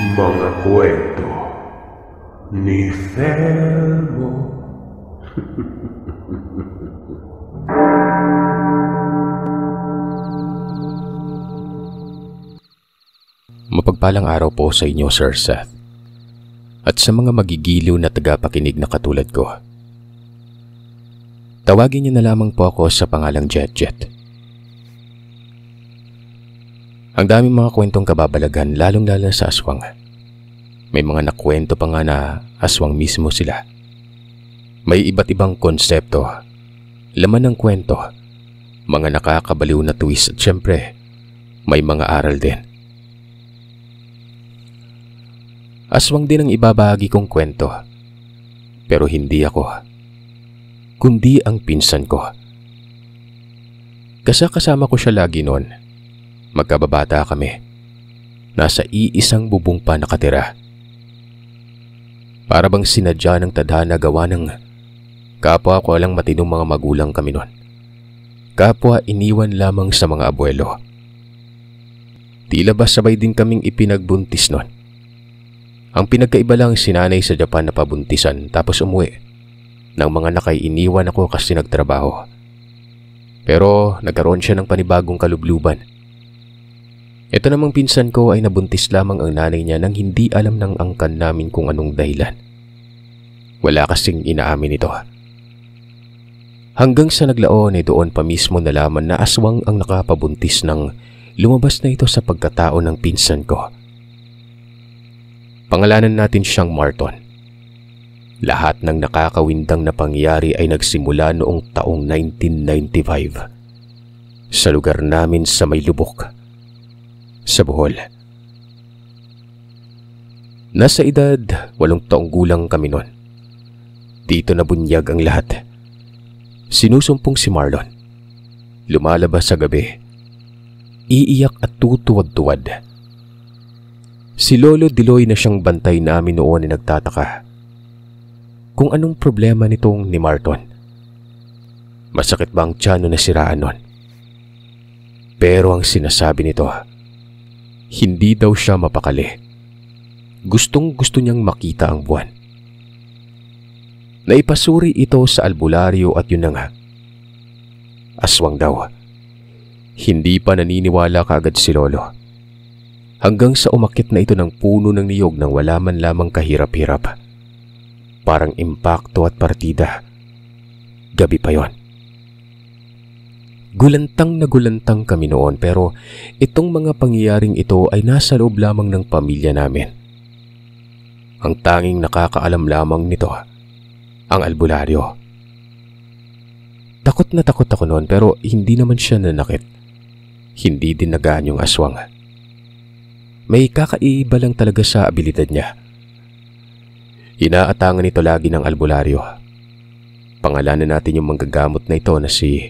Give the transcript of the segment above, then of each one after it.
Mga kwento ni Felmo. Mapagpalang araw po sa inyo, Sir Seth, at sa mga magigiliw na tagapakinig na katulad ko. Tawagin niyo na lamang po ako sa pangalang Jet. Ang daming mga kwentong kababalagan, lalong-lalo sa aswang. May mga nakwento pa nga na aswang mismo sila. May iba't ibang konsepto, laman ng kwento, mga nakakabaliw na twist at syempre, may mga aral din. Aswang din ang ibabahagi kong kwento. Pero hindi ako, kundi ang pinsan ko. Kasama ko siya lagi noon. Magkababata kami. Nasa iisang bubong pa nakatira. Para bang sinadya ng tadhana gawa ng kapwa ko lang matinong mga magulang kami noon. Kapwa iniwan lamang sa mga abuelo. Tila ba sabay din kaming ipinagbuntis noon. Ang pinagkaiba lang sinanay sa Japan na pabuntisan tapos umuwi. Nang mga nakay iniwan ako kasi nagtrabaho. Pero nagkaroon siya ng panibagong kalubluban. Ito namang pinsan ko ay nabuntis lamang ang nanay niya nang hindi alam ng angkan namin kung anong dahilan. Wala kasing inaamin ito. Hanggang sa naglaon ay doon pa mismo nalaman na aswang ang nakapabuntis nang lumabas na ito sa pagkatao ng pinsan ko. Pangalanan natin siyang Marton. Lahat ng nakakawindang na pangyari ay nagsimula noong taong 1995 sa lugar namin sa May Lubok, sa Bohol. Nasa edad 8 taong gulang kami noon. Dito nabunyag ang lahat. Sinusumpong si Marlon. Lumalabas sa gabi. Iiyak at tutuwad-tuwad. Si Lolo Diloy na siyang bantay namin noon ay nagtataka kung anong problema nitong ni Marton. Masakit ba ang tiyan na siraan nun? Pero ang sinasabi nito, hindi daw siya mapakali. Gustong-gusto niyang makita ang buwan. Naipasuri ito sa albularyo at yun na nga. Aswang daw. Hindi pa naniniwala kaagad si Lolo. Hanggang sa umakyat na ito ng puno ng niyog nang wala man lamang kahirap-hirap. Parang impakto at partida. Gabi pa yon. Gulantang na gulantang kami noon pero itong mga pangyayaring ito ay nasa loob lamang ng pamilya namin. Ang tanging nakakaalam lamang nito, ang albularyo. Takot na takot ako noon pero hindi naman siya nanakit. Hindi din nagaan yung aswang. May kakaiba lang talaga sa abilidad niya. Inaatangan nito lagi ng albularyo. Pangalanan natin yung manggagamot na ito na si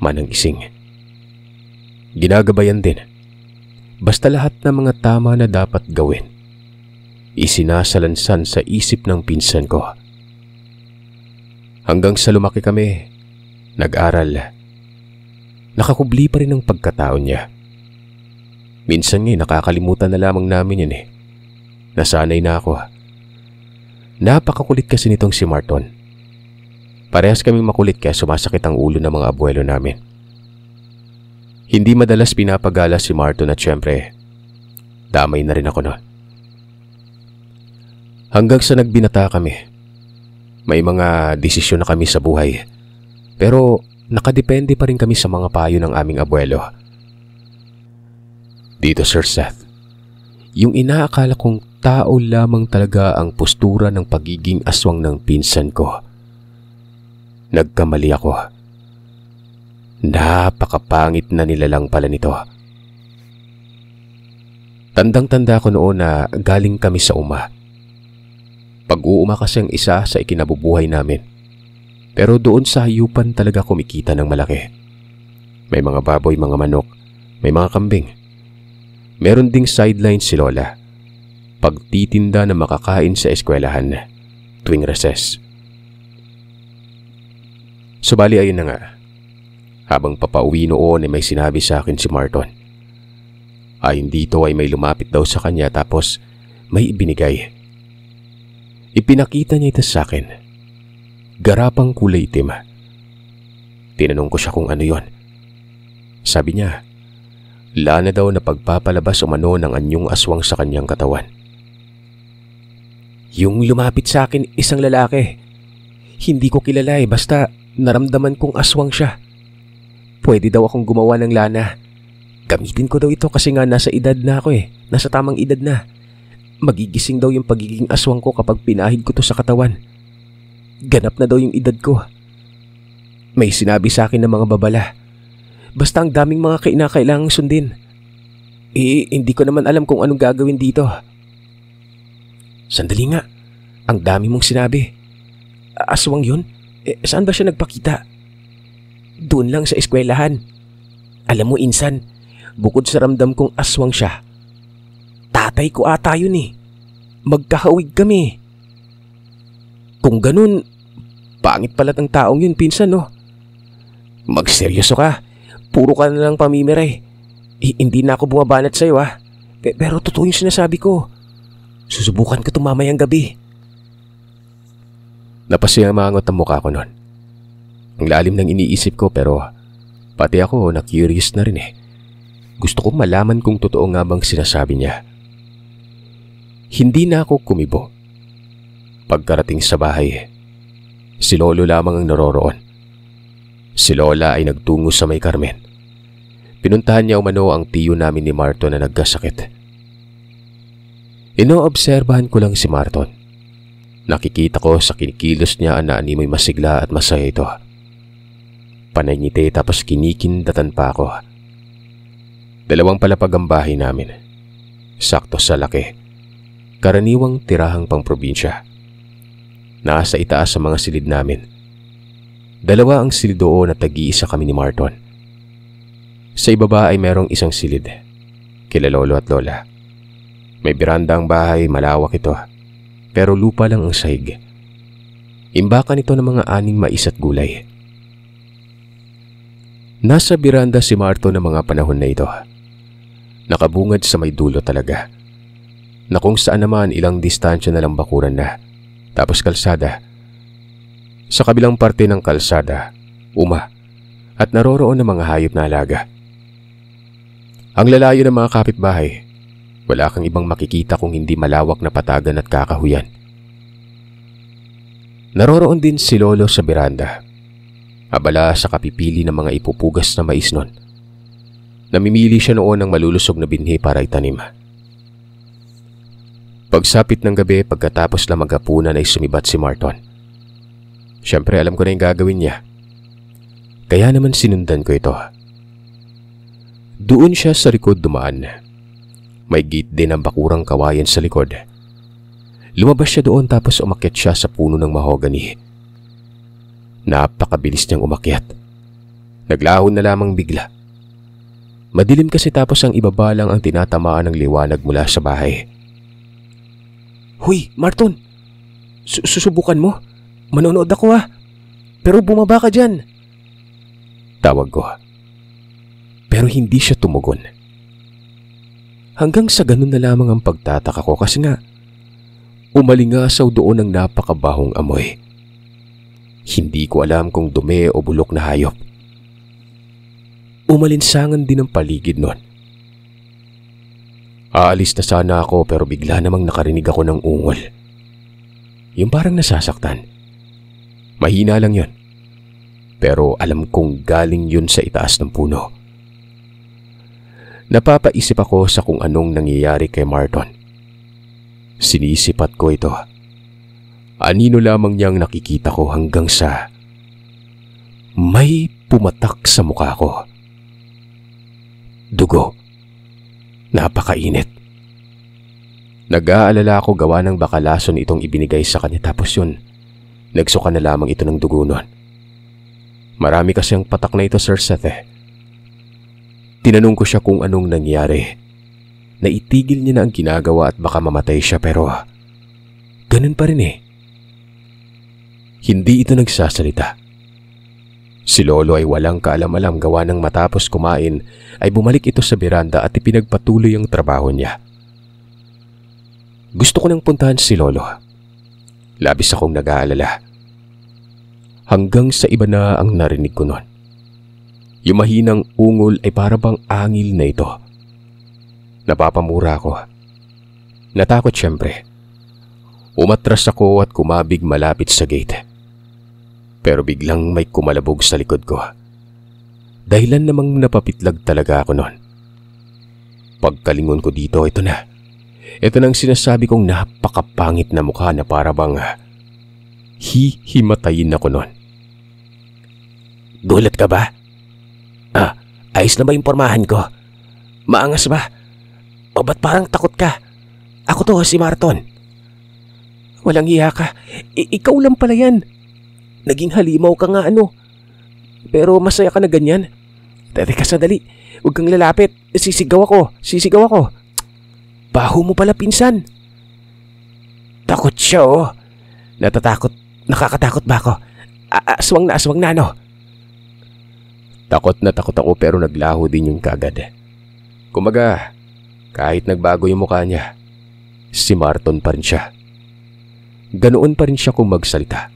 Manang Ising. Ginagabayan din. Basta lahat ng mga tama na dapat gawin, isinasalansan sa isip ng pinsan ko. Hanggang sa lumaki kami, nag-aral. Nakakubli pa rin ang pagkatao niya. Minsan nga nakakalimutan na lamang namin yun eh. Nasanay na ako. Napakakulit kasi nitong si Marton. Parehas kaming makulit kaya sumasakit ang ulo ng mga abuelo namin. Hindi madalas pinapagala si Marton at syempre, damay na rin ako noon. Hanggang sa nagbinata kami. May mga desisyon na kami sa buhay. Pero nakadepende pa rin kami sa mga payo ng aming abuelo. Dito, Sir Seth, yung inaakala kong tao lamang talaga ang postura ng pagiging aswang ng pinsan ko. Nagkamali ako. Napakapangit na nilalang pala nito. Tandang-tanda ko noon na galing kami sa uma. Pag-uuma kasi ang isa sa ikinabubuhay namin. Pero doon sa hayupan talaga kumikita ng malaki. May mga baboy, mga manok, may mga kambing. Meron ding sideline si Lola. Pagtitinda na makakain sa eskwelahan tuwing recess. Subali ayun na nga. Habang papauwi noon ay may sinabi sa akin si Marton. Ayon dito ay may lumapit daw sa kanya tapos may ibinigay. Ipinakita niya ito sa akin. Garapang kulay itim. Tinanong ko siya kung ano yon. Sabi niya, lana daw na pagpapalabas umano ng anyong aswang sa kanyang katawan. Yung lumapit sa akin isang lalaki. Hindi ko kilala basta naramdaman kong aswang siya. Pwede daw akong gumawa ng lana. Gamitin ko daw ito kasi nga nasa edad na ako Nasa tamang edad na. Magigising daw yung pagiging aswang ko kapag pinahid ko to sa katawan. Ganap na daw yung edad ko. May sinabi sa akin ng mga babala. Basta ang daming mga kinakailangang sundin. Hindi ko naman alam kung anong gagawin dito. Sandali nga. Ang dami mong sinabi. Aswang yun? Saan ba siya nagpakita? Doon lang sa eskwelahan. Alam mo, insan, bukod sa ramdam kong aswang siya, tatay ko ata yun Magkahawig kami. Kung ganun, pangit pala ng taong yun, pinsan, no? Magseryoso ka. Puro ka na lang pamimiray. Hindi na ako bumabanat sa'yo, Pero totoo yung sinasabi ko. Susubukan ko ito mamayang gabi. Napasimangot ang mukha ko noon. Ang lalim ng iniisip ko pero pati ako na-curious na rin Gusto kong malaman kung totoo nga bang sinasabi niya. Hindi na ako kumibo. Pagkarating sa bahay, si Lolo lamang ang naroroon. Si Lola ay nagtungo sa May Carmen. Pinuntahan niya umano ang tiyo namin ni Marton na nagkasakit. Inoobserbahan ko lang si Marton. Nakikita ko sa kinikilos niya na animoy masigla at masaya ito. Panay ngiti tapos kinikindatan pa ako. 2 palapag ang bahay namin. Sakto sa laki. Karaniwang tirahang pangprobinsya. Nasa itaas sa mga silid namin. 2 ang silid doon at tag-iisa kami ni Marton. Sa ibaba ay merong isang silid. Kila Lolo at Lola. May beranda ang bahay, malawak ito. Pero lupa lang ang sahig. Imbakan ito ng mga aning mais at gulay. Nasa beranda si Marton ng mga panahon na ito. Nakabungad sa may dulo talaga. Na kung saan naman ilang distansya na lang bakuran na. Tapos kalsada. Sa kabilang parte ng kalsada, at naroroon ng mga hayop na alaga. Ang lalayo ng mga kapitbahay, wala kang ibang makikita kung hindi malawak na patagan at kakahuyan. Naroroon din si Lolo sa beranda. Abala sa kapipili ng mga ipupugas na mais nun. Namimili siya noon ng malulusog na binhi para itanim. Pagsapit ng gabi pagkatapos lang maghapunan ay sumibat si Marton. Siyempre alam ko na yung gagawin niya. Kaya naman sinundan ko ito. Doon siya sa likod dumaan. May gate din ang bakurang kawayan sa likod. Lumabas siya doon tapos umakyat siya sa puno ng mahogany. Napakabilis niyang umakyat. Naglahon na lamang bigla. Madilim kasi tapos ang ibaba lang ang tinatamaan ng liwanag mula sa bahay. Huy, Marton! Susubukan mo? Manonood ako Pero bumaba ka dyan. Tawag ko. Pero hindi siya tumugon. Hanggang sa ganun na lamang ang pagtataka ko kasi nga umalingasaw doon ang napakabahong amoy. Hindi ko alam kung dumi o bulok na hayop. Umalinsangan din ang paligid nun. Aalis na sana ako pero bigla namang nakarinig ako ng ungol. Yung parang nasasaktan. Mahina lang yun. Pero alam kong galing yun sa itaas ng puno. Napapaisip ako sa kung anong nangyayari kay Marton. Sinisipat ko ito. Anino lamang niyang nakikita ko hanggang sa may pumatak sa mukha ko. Dugo. Napakainit. Nag-aalala ako gawa ng bakalason itong ibinigay sa kanya tapos yun, nagsuka na lamang ito ng dugo nun. Marami kasi ang patak na ito, Sir Seth Tinanong ko siya kung anong nangyari. Naitigil niya na ang ginagawa at baka mamatay siya pero ganun pa rin Hindi ito nagsasalita. Si Lolo ay walang kaalam-alam gawa ng matapos kumain ay bumalik ito sa beranda at ipinagpatuloy ang trabaho niya. Gusto ko nang puntahan si Lolo. Labis akong nag-aalala. Hanggang sa iba na ang narinig ko noon. Yung mahinang ungol ay para bang angil na ito. Napapamura ako. Natakot siyempre. Umatras ako at kumabig malapit sa gate. Pero biglang may kumalabog sa likod ko. Dahilan namang napapitlag talaga ako noon. Pagkalingon ko dito, ito na. Ito na ang sinasabi kong napakapangit na mukha na para bang hihimatayin ako noon. Gulat ka ba? Ayos na ba yung pormahan ko? Maangas ba? O ba't parang takot ka? Ako to, si Marton. Walang hiya ka. Ikaw lang pala yan. Naging halimaw ka nga ano. Pero masaya ka na ganyan. Teka sandali. Huwag kang lalapit. Sisigaw ako. Baho mo pala, pinsan. Takot siya, oh. Natatakot. Nakakatakot ba ako? Aswang na no? Takot na takot ako pero naglaho din yung kagad. Kumaga, kahit nagbago yung mukha niya, si Marton pa rin siya. Ganoon pa rin siya kung magsalita.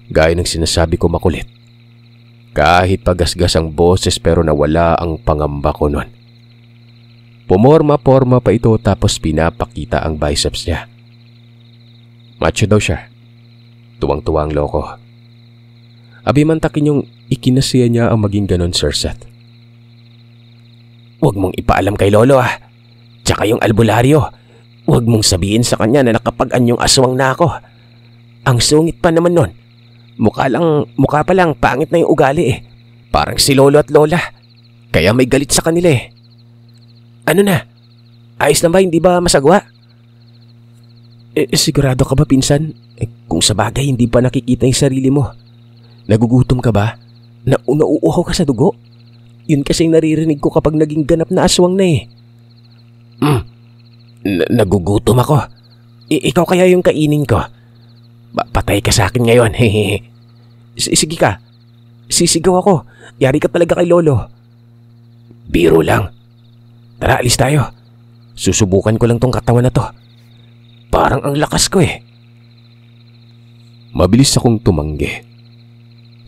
Gaya ng sinasabi ko makulit. Kahit pagasgas ang boses pero nawala ang pangamba ko nun. Pumorma-porma pa ito tapos pinapakita ang biceps niya. Macho daw siya. Tuwang-tuwa ang loko. Abi mantakin yung ikinasiya niya ang maging ganon, Sir Seth. Huwag mong ipaalam kay Lolo Tsaka yung albularyo. Huwag mong sabihin sa kanya na nakapag-anyong aswang na ako. Ang sungit pa naman nun. Mukha pa lang pangit na yung ugali Parang si Lolo at Lola. Kaya may galit sa kanila Ano na? Ayos na ba? Hindi ba masagwa? Sigurado ka ba, pinsan? Kung sa bagay hindi pa nakikita yung sarili mo. Nagugutom ka ba? Nauuhaw ka sa dugo? Yun kasi naririnig ko kapag naging ganap na aswang na Nagugutom ako. Ikaw kaya yung kainin ko? Patay ka sa akin ngayon. Sige ka. Sisigaw ako. Yari ka talaga kay Lolo. Biro lang. Tara, alis tayo. Susubukan ko lang tong katawan na to. Parang ang lakas ko Mabilis akong tumanggi.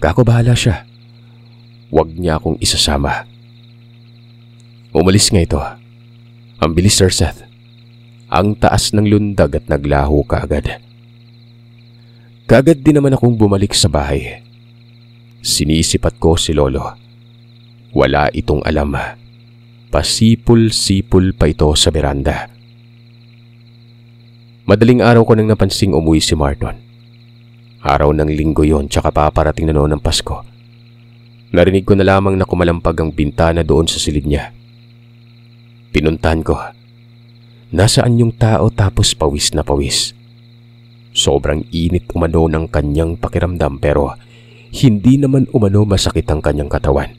Kako bahala siya. Huwag niya akong isasama. Umalis nga ito. Ang bilis, Sir Seth. Ang taas ng lundag at naglaho kaagad. Kaagad din naman akong bumalik sa bahay. Sinisipat ko si Lolo. Wala itong alam. Pasipul-sipul pa ito sa beranda. Madaling araw ko nang napansing umuwi si Marton. Araw ng linggo yon tsaka paparating na noon ng Pasko. Narinig ko na lamang na kumalampag ang bintana doon sa silid niya. Pinuntahan ko. Nasaan yung tao tapos pawis na pawis. Sobrang init umano ng kanyang pakiramdam pero hindi naman umano masakit ang kanyang katawan.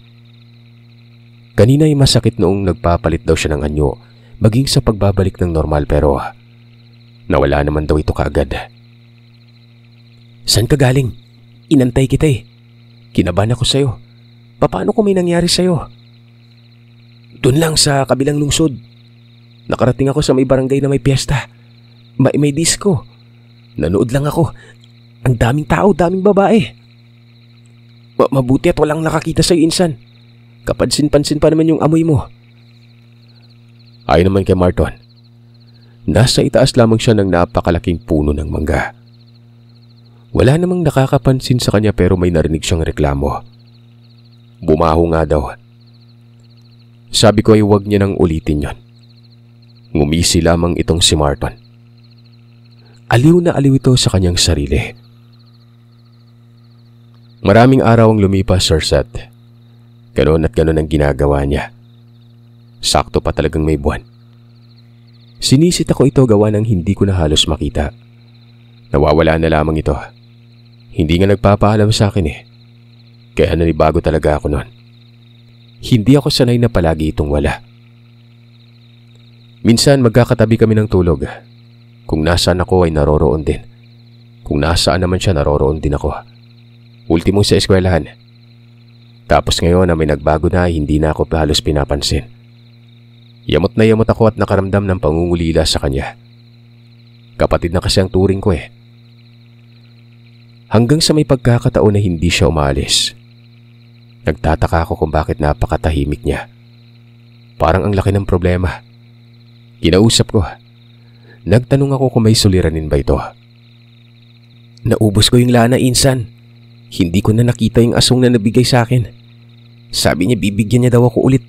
Kanina ay masakit noong nagpapalit daw siya ng anyo maging sa pagbabalik ng normal pero nawala naman daw ito kaagad. Saan ka galing? Inantay kita Kinabahan ako sa'yo. Paano kung may nangyari sa'yo? Doon lang sa kabilang lungsod. Nakarating ako sa may barangay na may piyesta. May disco. Nanood lang ako. Ang daming tao, daming babae. Mabuti at walang nakakita sa'yo, insan. Kapansin-pansin pa naman yung amoy mo. Ayon naman kay Marton. Nasa itaas lamang siya ng napakalaking puno ng mangga. Wala namang nakakapansin sa kanya pero may narinig siyang reklamo. Bumaho nga daw. Sabi ko ay huwag niya nang ulitin yon. Ngumisi lamang itong si Marton. Aliw na aliw ito sa kanyang sarili. Maraming araw ang lumipas, Sir Seth. Ganon at ganon ang ginagawa niya. Sakto pa talagang may buwan. Sinisit ako ito gawa ng hindi ko na halos makita. Nawawala na lamang ito. Hindi nga nagpapaalam sa akin Kaya nanibago talaga ako noon. Hindi ako sanay na palagi itong wala. Minsan magkakatabi kami ng tulog. Kung nasaan ako ay naroroon din. Kung nasaan naman siya naroroon din ako. Ultimong sa eskwelahan. Tapos ngayon na may nagbago na hindi na ako halos pinapansin. Yamot na yamot ako at nakaramdam ng pangungulila sa kanya. Kapatid na kasi ang turing ko eh. Hanggang sa may pagkakataon na hindi siya umalis. Nagtataka ako kung bakit napakatahimik niya. Parang ang laki ng problema. Kinausap ko. Nagtanong ako kung may suliranin ba ito. Naubos ko yung lana, insan. Hindi ko na nakita yung aswang na nabigay sa akin. Sabi niya bibigyan niya daw ako ulit.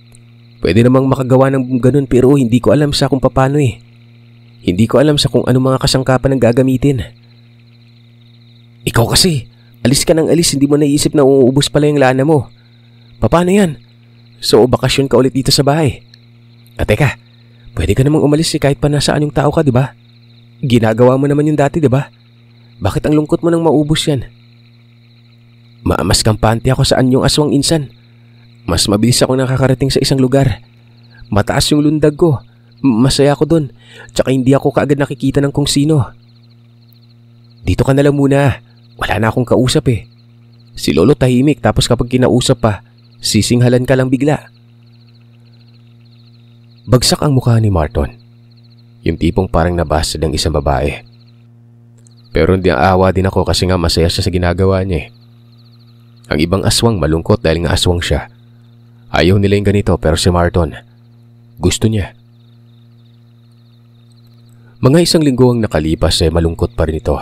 Pwede namang makagawa ng ganun pero hindi ko alam sa kung paano eh. Hindi ko alam sa kung anong mga kasangkapan ang gagamitin. Ikaw kasi, alis ka ng alis, hindi mo naisip na uubos pala yung lana mo. Paano yan? So bakasyon ka ulit dito sa bahay. At teka, pwede ka namang umalis kahit pa nasaan yung tao ka, di ba? Ginagawa mo naman yung dati, di ba? Bakit ang lungkot mo nang maubos yan? Mas kampante ako saan yung aswang, insan. Mas mabilis ako nakakarating sa isang lugar. Mataas yung lundag ko. Masaya ako dun. Tsaka hindi ako kaagad nakikita ng kung sino. Dito ka na lang muna. Wala na akong kausap eh. Si Lolo tahimik tapos kapag kinausap pa, sisinghalan ka lang bigla. Bagsak ang mukha ni Marton. Yung tipong parang nabasted ng isang babae. Pero hindi aawa din ako kasi nga masaya siya sa ginagawa niya eh. Ang ibang aswang malungkot dahil nga aswang siya. Ayaw nila yung ganito pero si Marton, gusto niya. Mga isang linggo ang nakalipas eh malungkot pa rin ito.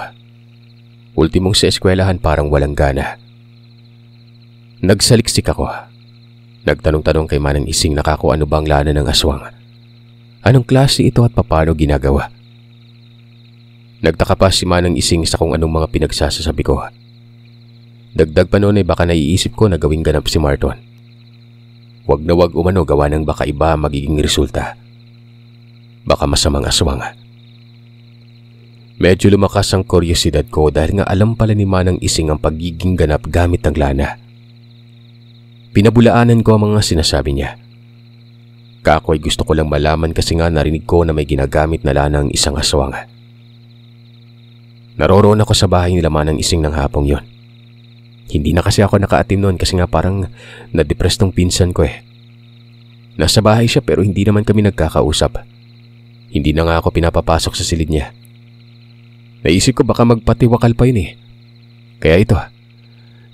Ultimong sa eskwelahan parang walang gana. Nagsaliksik ako. Nagtanong-tanong kay Manang Ising na kung ano bang lana ng aswang. Anong klase ito at paano ginagawa? Nagtaka pa si Manang Ising sa kung anong mga pinagsasasabi ko. Dagdag pa noon ay baka naiisip ko na gawing ganap si Marton. Wag na wag umano gawa ng baka iba magiging resulta. Baka masamang aswang. Medyo lumakas ang kuryosidad ko dahil nga alam pala ni Manang Ising ang pagiging ganap gamit ng lana. Pinabulaanan ko ang mga sinasabi niya. Kakoy gusto ko lang malaman kasi nga narinig ko na may ginagamit na lana ang isang aswang. Naroroon ako sa bahay nila Manang Ising ng hapong yon. Hindi na kasi ako nakaatim noon kasi nga parang na-depress tong pinsan ko eh. Nasa bahay siya pero hindi naman kami nagkakausap. Hindi na nga ako pinapapasok sa silid niya. Naisip ko baka magpatiwakal pa yun eh. Kaya ito,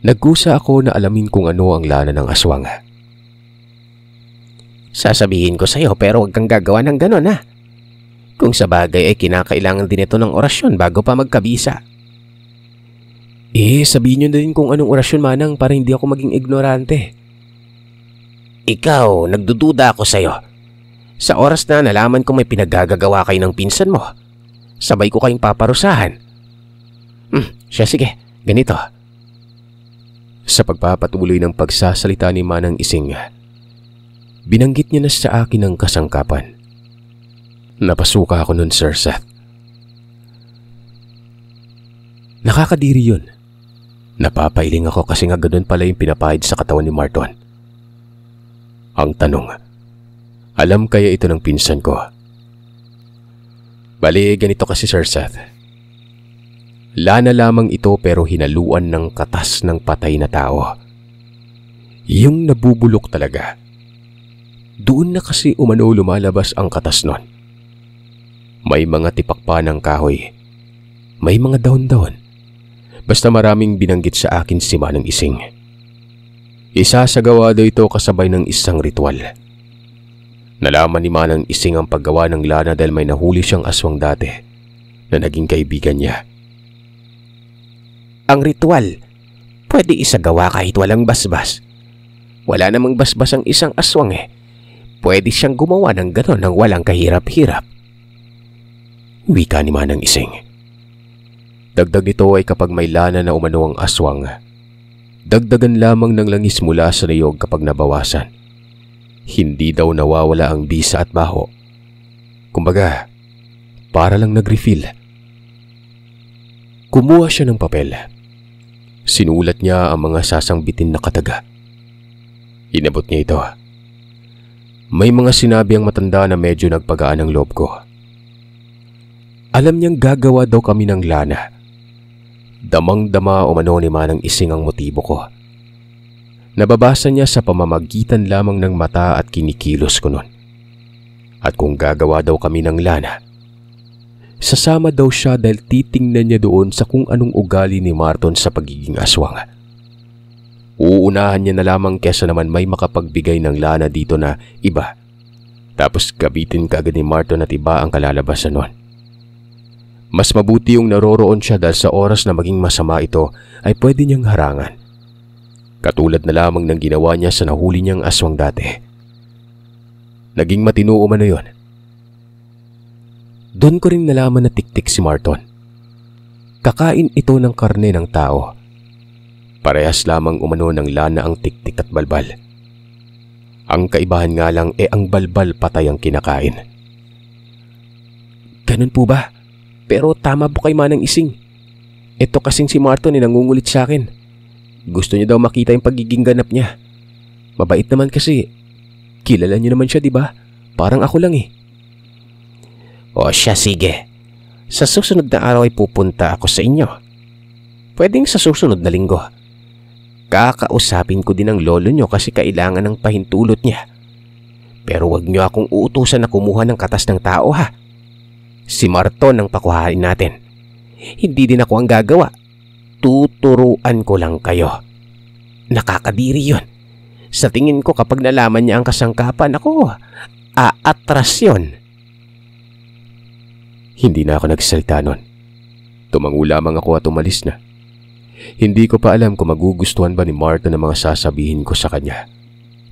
nagkusa ako na alamin kung ano ang lana ng aswang. Sasabihin ko sa'yo pero huwag kang gagawa ng ganon ha. Kung sa bagay ay kinakailangan din ito ng orasyon bago pa magkabisa. Sabihin nyo na din kung anong orasyon Manang para hindi ako maging ignorante. Ikaw, nagdududa ako sa'yo. Sa oras na nalaman kong may pinaggagawa kayo ng pinsan mo, sabay ko kayong paparusahan. Siya sige, ganito. Sa pagpapatuloy ng pagsasalita ni Manang Ising, binanggit niya na sa akin ang kasangkapan. Napasuka ako nun, Sir Seth. Nakakadiri yun. Napapailing ako kasi nga ganun pala yung pinapahid sa katawan ni Marton. Ang tanong, alam kaya ito ng pinsan ko? Bali, ganito kasi Sir Seth. Lana lamang ito pero hinaluan ng katas ng patay na tao. Yung nabubulok talaga. Doon na kasi umano lumalabas ang katas nun. May mga tipak pa ng kahoy. May mga dahon-dahon. Basta maraming binanggit sa akin si Manang Ising. Isasagawa daw ito kasabay ng isang ritual. Nalaman ni Manang Ising ang paggawa ng lana dahil may nahuli siyang aswang dati na naging kaibigan niya. Ang ritual, pwede isagawa kahit walang basbas. Wala namang basbas ang isang aswang eh. Pwede siyang gumawa ng gano'n nang walang kahirap-hirap. Wika ni Manang Ising. Dagdag nito ay kapag may lana na umano ang aswang, dagdagan lamang ng langis mula sa niyog kapag nabawasan. Hindi daw nawawala ang bisa at baho. Kumbaga, para lang nag-refill. Kumuha siya ng papel. Sinulat niya ang mga sasangbitin na kataga. Inabot niya ito. May mga sinabi ang matanda na medyo nagpagaan ang loob ko. Alam niyang gagawa daw kami ng lana. Damang-dama umano ni Manang Ising ang motibo ko. Nababasa niya sa pamamagitan lamang ng mata at kinikilos ko nun. At kung gagawa daw kami ng lana, Sasama daw siya dahil titingnan niya doon sa kung anong ugali ni Marton sa pagiging aswang. Uunahan niya na lamang kesa naman may makapagbigay ng lana dito na iba. Tapos gabitin kaagad ni Marton at iba ang kalalabasan nun. Mas mabuti yung naroroon siya dahil sa oras na maging masama ito ay pwede niyang harangan. Katulad na lamang ng ginawa niya sa nahuli niyang aswang dati. Naging matino umano yun. Doon ko rin nalaman na tiktik si Marton. Kakain ito ng karne ng tao. Parehas lamang umano ng lana ang tiktik at balbal. Ang kaibahan nga lang ang balbal patay ang kinakain. Ganun po ba? Pero tama po kay Manang Ising. Ito kasing si Marton nangungulit sa akin. Gusto niya daw makita yung pagiging ganap niya. Mabait naman kasi. Kilala niyo naman siya, di ba? Parang ako lang eh. O siya, sige. Sa susunod na araw ay pupunta ako sa inyo. Pwedeng sa susunod na linggo. Kakausapin ko din ang lolo nyo kasi kailangan ng pahintulot niya. Pero wag nyo akong uutusan na kumuha ng katas ng tao ha. Si Marton ang pakuhain natin. Hindi din ako ang gagawa. Tuturuan ko lang kayo. Nakakadiri yun. Sa tingin ko kapag nalaman niya ang kasangkapan, ako, aatras yun. Hindi na ako nagsalita nun. Tumango lamang ako at umalis na. Hindi ko pa alam kung magugustuhan ba ni Marton ang mga sasabihin ko sa kanya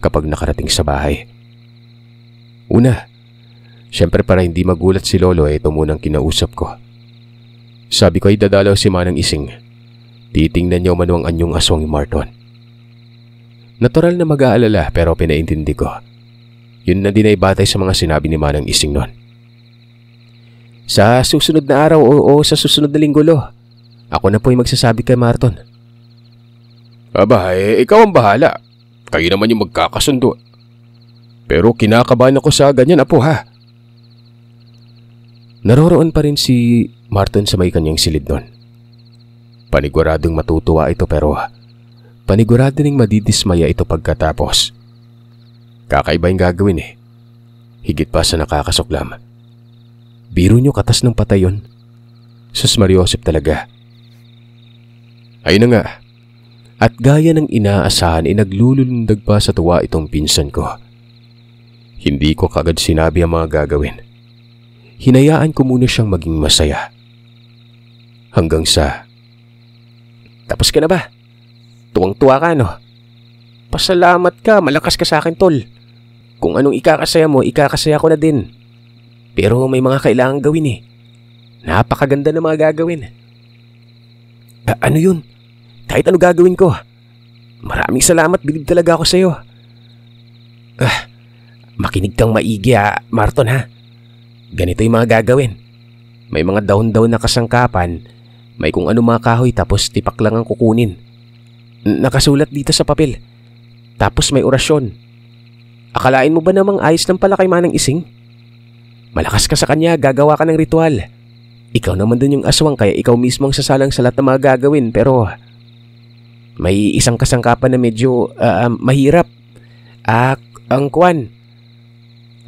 kapag nakarating sa bahay. Una, syempre para hindi magulat si Lolo ito munang kinausap ko. Sabi ko ay dadalaw si Manang Ising. Titingnan niya umano ang anyong aswang ni Marton. Natural na mag-aalala pero pinaintindi ko. Yun na din ay batay sa mga sinabi ni Manang Ising noon. Sa susunod na araw o sa susunod na linggo, Lo. Ako na po yung magsasabi kay Marton. Aba, ikaw ang bahala. Kayo naman yung magkakasundo. Pero kinakabahan ako sa ganyan, Apo ha. Naroroon pa rin si Marton sa may kanyang silid nun. Paniguradong matutuwa ito pero panigurado ring madidismaya ito pagkatapos. Kakaiba yung gagawin eh. Higit pa sa nakakasuklam. Biro nyo katas ng patay yun. Sus Mariosep talaga. Ayun na nga. At gaya ng inaasahan naglulundag pa sa tuwa itong pinsan ko. Hindi ko kagad sinabi ang mga gagawin. Hinayaan ko muna siyang maging masaya. Hanggang sa... Tapos ka na ba? Tuwang-tuwa ka no? Pasalamat ka, malakas ka sa akin tol. Kung anong ikakasaya mo, ikakasaya ko na din. Pero may mga kailangang gawin eh. Napakaganda ng mga gagawin. Ano yun? Kahit ano gagawin ko. Maraming salamat, bilib talaga ako sa'yo. Makinig kang maigi Marton ha. Ganito yung mga gagawin. May mga dahon-dahon na kasangkapan. May kung ano mga kahoy tapos tipak lang ang kukunin. Nakasulat dito sa papel. Tapos may orasyon. Akalain mo ba namang ayos lang pala kay Manang Ising? Malakas ka sa kanya, gagawa ka ng ritual. Ikaw naman dun yung aswang kaya ikaw mismo ang sasalang sa lahat ng mga gagawin pero may isang kasangkapan na medyo mahirap. Ang kwan.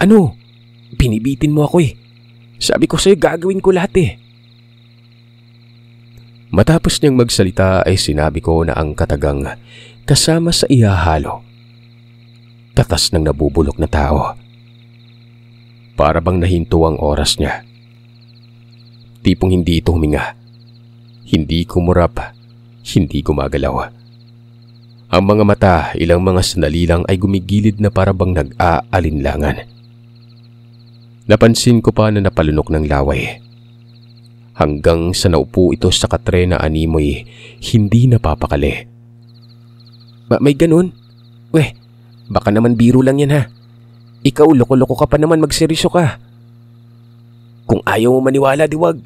Ano? Binibitin mo ako eh. Sabi ko sa'yo gagawin ko lahat eh. Matapos niyang magsalita ay sinabi ko na ang katagang kasama sa ihahalo. Katas ng nabubulok na tao. Para bang nahinto ang oras niya. Tipong hindi ito huminga. Hindi kumurap. Hindi gumagalaw. Ang mga mata, ilang mga sandali lang ay gumigilid na para bang nag-aalinlangan. Napansin ko pa na napalunok ng laway. Hanggang sa naupo ito sa katre na animoy, hindi napapakali. May ganun? Weh, baka naman biro lang yan ha. Ikaw, loko-loko ka pa naman, magseryoso ka. Kung ayaw mo maniwala, diwag.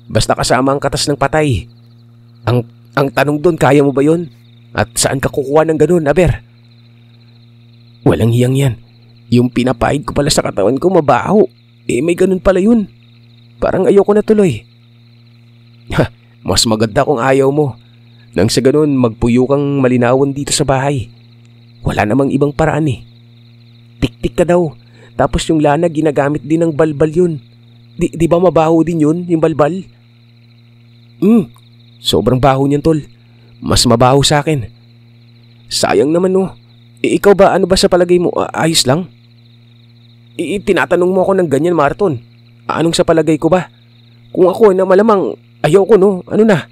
Basta kasama ang katas ng patay. Ang tanong doon, kaya mo ba yun? At saan ka kukuha ng ganun, Aber? Walang hiyang yan. Yung pinapahid ko pala sa katawan ko, mabaho. May ganun pala yun. Parang ayoko na tuloy. Mas maganda kung ayaw mo. Nang sa ganun, magpuyo kang malinawan dito sa bahay. Wala namang ibang paraan eh. Tik-tik ka daw. Tapos yung lana, ginagamit din ng balbal yun. Di ba mabaho din yun, yung balbal? Sobrang baho niyan, tol. Mas mabaho sa akin. Sayang naman, no. Ikaw ba, ano ba sa palagay mo? Ayos lang? Tinatanong mo ako ng ganyan, Marton. Anong sa palagay ko ba? Kung ako na malamang, ayaw ko, no. Ano na?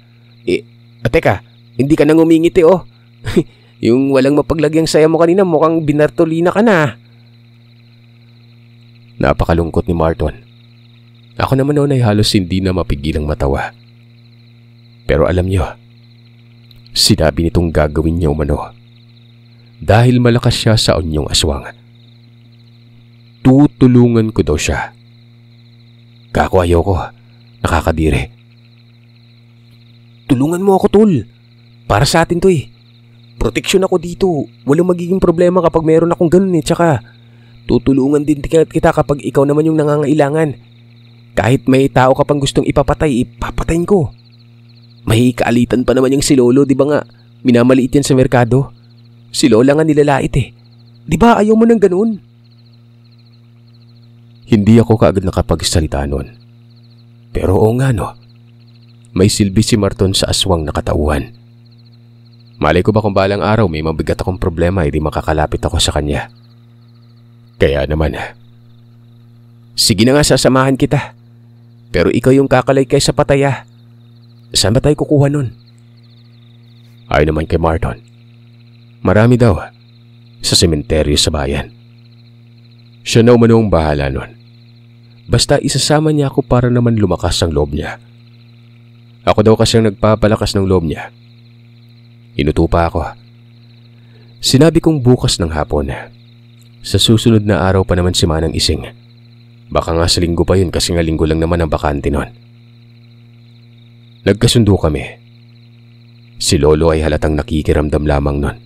Teka, hindi ka nang umingiti, oh. Yung walang mapaglagyang saya mo kanina, mukhang binartolina ka na. Napakalungkot ni Marton. Ako naman noon ay halos hindi na mapigilang matawa. Pero alam niyo, sinabi nitong gagawin niya umano dahil malakas siya sa onyong aswang. Tutulungan ko daw siya. Kako, ayoko. Nakakadiri. Tulungan mo ako, tol. Para sa atin to eh. Proteksyon ako dito. Walang magiging problema kapag meron akong ganun eh. Tsaka, tutulungan din kita kapag ikaw naman yung nangangailangan. Kahit may tao ka pang gustong ipapatay, ipapatayin ko. May kaalitan pa naman yung si Lolo, di ba nga? Minamaliit yan sa merkado. Si Lola nga nilalait eh. Di ba ayaw mo ng ganun? Hindi ako kaagad nakapagsalita noon. Pero oo nga no. May silbi si Marton sa aswang na katauhan. Malay ko ba kung balang araw may mabigat akong problema, hindi makakalapit ako sa kanya. Kaya naman, sige na nga, sasamahan kita. Pero ikaw yung kakalaykay sa pataya. Saan ba tayo kukuha nun? Ay naman kay Marton. Marami daw. Sa sementeryo sa bayan. Siya na umanong bahala nun. Basta isasama niya ako para naman lumakas ang loob niya. Ako daw kasi ang nagpapalakas ng loob niya. Inuto pa ako. Sinabi kong bukas ng hapon. Sa susunod na araw pa naman si Manang Ising. Baka nga sa linggo pa yun kasi nga linggo lang naman ang bakante nun. Nagkasundo kami. Si Lolo ay halatang nakikiramdam lamang nun.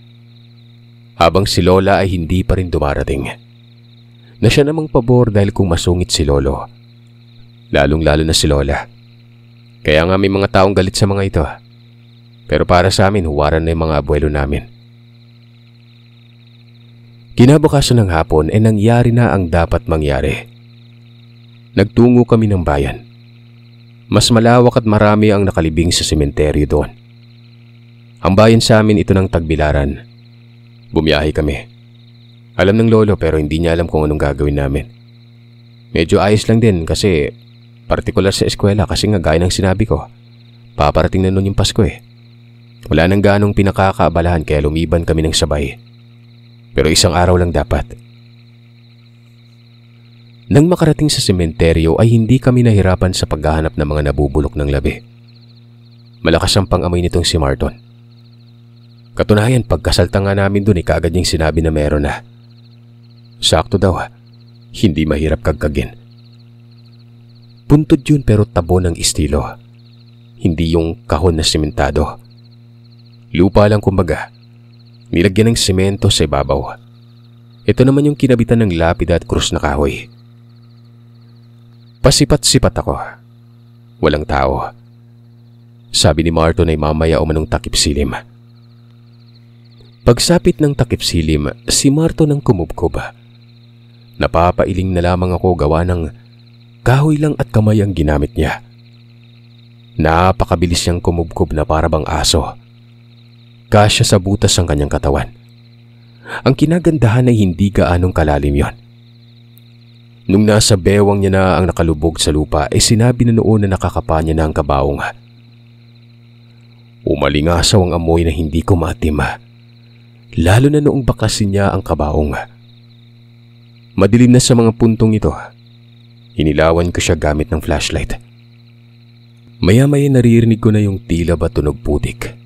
Habang si Lola ay hindi pa rin dumarating. Na siya namang pabor dahil kung masungit si Lolo. Lalong-lalo na si Lola. Kaya nga may mga taong galit sa mga ito. Pero para sa amin, huwaran na yung mga abuelo namin. Kinabukasan ng hapon ay nangyari na ang dapat mangyari. Nagtungo kami ng bayan. Mas malawak at marami ang nakalibing sa sementeryo doon. Ang bayan sa amin ito ng Tagbilaran. Bumiyahe kami. Alam ng Lolo pero hindi niya alam kung anong gagawin namin. Medyo ayos lang din kasi partikular sa eskwela kasi nga gaya ng sinabi ko. Paparating na noon yung Pasko eh. Wala nang ganong pinakakaabalahan kaya lumiban kami ng sabay. Pero isang araw lang dapat. Nang makarating sa sementeryo ay hindi kami nahirapan sa paghahanap ng mga nabubulok ng labi. Malakas ang pang-amoy nitong si Marton. Katunayan, pagkasalta nga namin dun kaagad niyang sinabi na meron na. Sakto daw, hindi mahirap kagkagin. Puntod yun pero tabo ng estilo. Hindi yung kahon na sementado. Lupa lang kumbaga. Nilagyan ng semento sa ibabaw. Ito naman yung kinabitan ng lapida at krus na kahoy. Pasipat-sipat ako. Walang tao. Sabi ni Marton ay mamaya umanong takip silim. Pagsapit ng takip silim, si Marton ang kumubkob. Napapailing na lamang ako gawa ng kahoy lang at kamay ang ginamit niya. Napakabilis niyang kumubkob na parabang aso. Kasya sa butas ang kanyang katawan. Ang kinagandahan ay hindi gaanong kalalim yon. Nung nasa bewang niya na ang nakalubog sa lupa, sinabi na noon na nakakapa niya na ang kabaong. Umalingasaw ang amoy na hindi ko maatim. Lalo na noong bakasin niya ang kabaong. Madilim na sa mga puntong ito. Inilawan ko siya gamit ng flashlight. Maya-maya naririnig ko na yung tila ba tunog putik.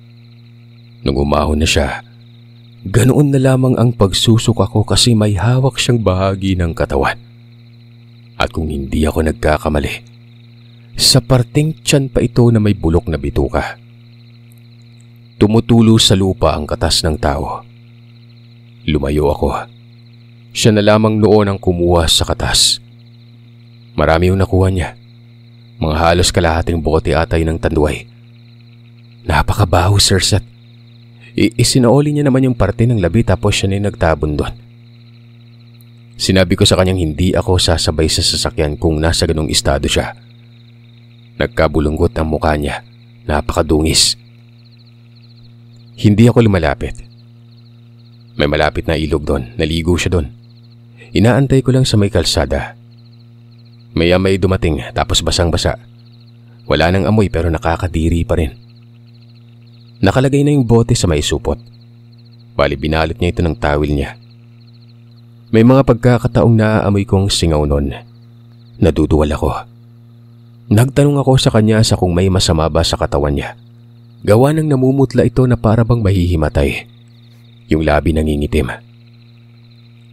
Nung umahon na siya, ganoon na lamang ang pagsusok ako kasi may hawak siyang bahagi ng katawan. At kung hindi ako nagkakamali, sa parteng tiyan pa ito na may bulok na bituka. Tumutulo sa lupa ang katas ng tao. Lumayo ako. Siya na lamang noon ang kumuha sa katas. Marami yung nakuha niya. Mga halos kalahating bote atay ng tanduay. Napakabaho, Sir Sat. Isinaoli niya naman yung parte ng labi tapos siya na yung nagtabon doon. Sinabi ko sa kanyang hindi ako sasabay sa sasakyan kung nasa ganong estado siya. Nagkabulunggot ang mukha niya, napakadungis. Hindi ako lumalapit. May malapit na ilog doon, naligo siya doon. Inaantay ko lang sa may kalsada. Maya-may dumating tapos basang-basa. Wala nang amoy pero nakakadiri pa rin. Nakalagay na yung bote sa may supot. Bali binalot niya ito ng tawil niya. May mga pagkakataong naaamoy kong singaw nun. Naduduwal ako. Nagtanong ako sa kanya sa kung may masama ba sa katawan niya. Gawa ng namumutla ito na para bang mahihimatay. Yung labi nangingitim.